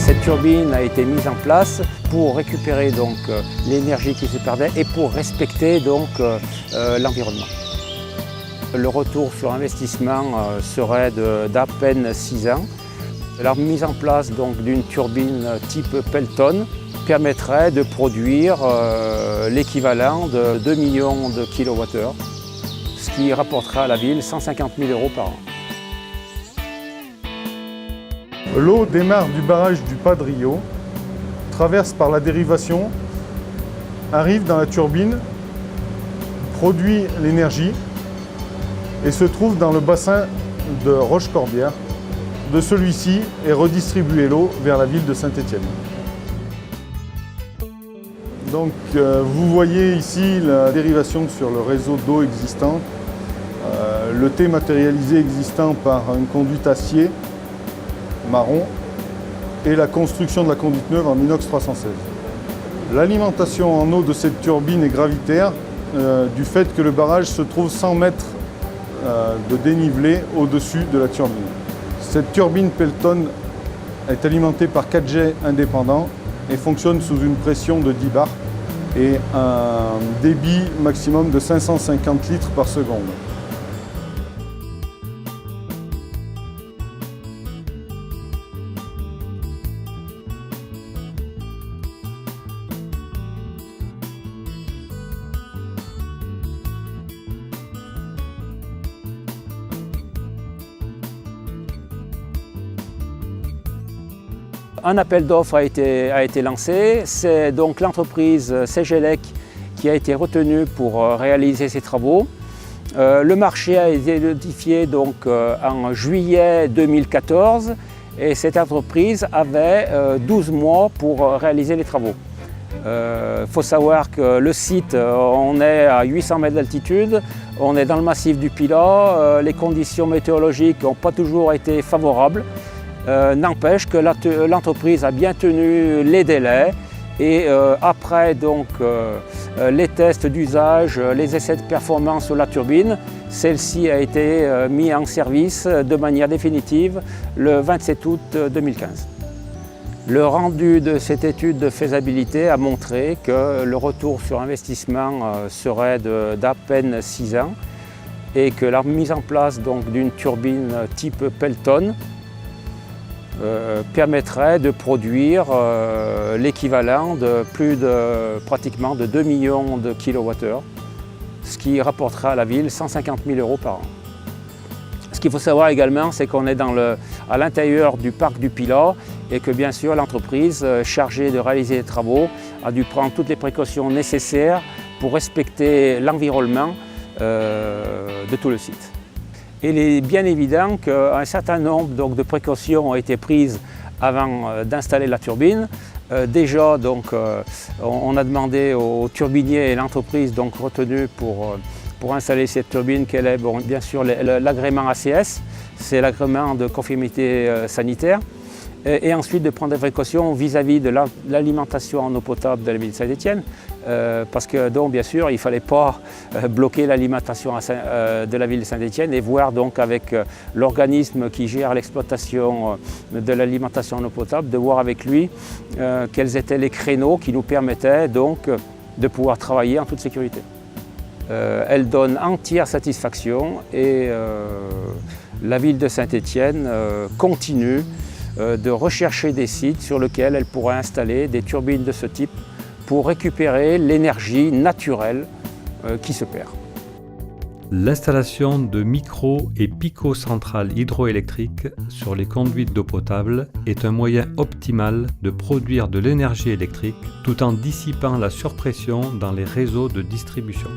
Cette turbine a été mise en place pour récupérer donc l'énergie qui se perdait et pour respecter donc l'environnement. Le retour sur investissement serait d'à peine 6 ans. La mise en place d'une turbine type Pelton permettrait de produire l'équivalent de 2 millions de kWh, ce qui rapportera à la ville 150 000 € par an. L'eau démarre du barrage du Padrillo, traverse par la dérivation, arrive dans la turbine, produit l'énergie et se trouve dans le bassin de Rochecorbière. De celui-ci est redistribuée l'eau vers la ville de Saint-Étienne. Donc vous voyez ici la dérivation sur le réseau d'eau existant, le T matérialisé existant par une conduite acier marron et la construction de la conduite neuve en inox 316. L'alimentation en eau de cette turbine est gravitaire du fait que le barrage se trouve 100 mètres de dénivelé au-dessus de la turbine. Cette turbine Pelton est alimentée par 4 jets indépendants et fonctionne sous une pression de 10 bars et un débit maximum de 550 litres par seconde. Un appel d'offres a été lancé, c'est donc l'entreprise Cegelec qui a été retenue pour réaliser ces travaux. Le marché a été notifié donc en juillet 2014 et cette entreprise avait 12 mois pour réaliser les travaux. Faut savoir que le site, on est à 800 mètres d'altitude, on est dans le massif du Pilat, les conditions météorologiques n'ont pas toujours été favorables. N'empêche que l'entreprise a bien tenu les délais et après donc, les tests d'usage, les essais de performance sur la turbine, celle-ci a été mise en service de manière définitive le 27 août 2015. Le rendu de cette étude de faisabilité a montré que le retour sur investissement serait d'à peine 6 ans et que la mise en place d'une turbine type Pelton permettrait de produire l'équivalent de pratiquement de 2 millions de kWh, ce qui rapportera à la ville 150 000 € par an. Ce qu'il faut savoir également, c'est qu'on est à l'intérieur du parc du Pilat et que bien sûr l'entreprise chargée de réaliser les travaux a dû prendre toutes les précautions nécessaires pour respecter l'environnement de tout le site. Il est bien évident qu'un certain nombre de précautions ont été prises avant d'installer la turbine. Déjà, on a demandé aux turbiniers et l'entreprise retenue pour installer cette turbine qu'elle ait bien sûr l'agrément ACS, c'est l'agrément de conformité sanitaire, et ensuite de prendre des précautions vis-à-vis de l'alimentation en eau potable de la ville de Saint-Étienne, parce que bien sûr il ne fallait pas bloquer l'alimentation de la ville de Saint-Étienne et voir avec l'organisme qui gère l'exploitation de l'alimentation en eau potable, de voir avec lui quels étaient les créneaux qui nous permettaient de pouvoir travailler en toute sécurité. Elle donne entière satisfaction et la ville de Saint-Étienne continue de rechercher des sites sur lesquels elle pourrait installer des turbines de ce type pour récupérer l'énergie naturelle qui se perd. L'installation de micro- et picocentrales hydroélectriques sur les conduites d'eau potable est un moyen optimal de produire de l'énergie électrique tout en dissipant la surpression dans les réseaux de distribution.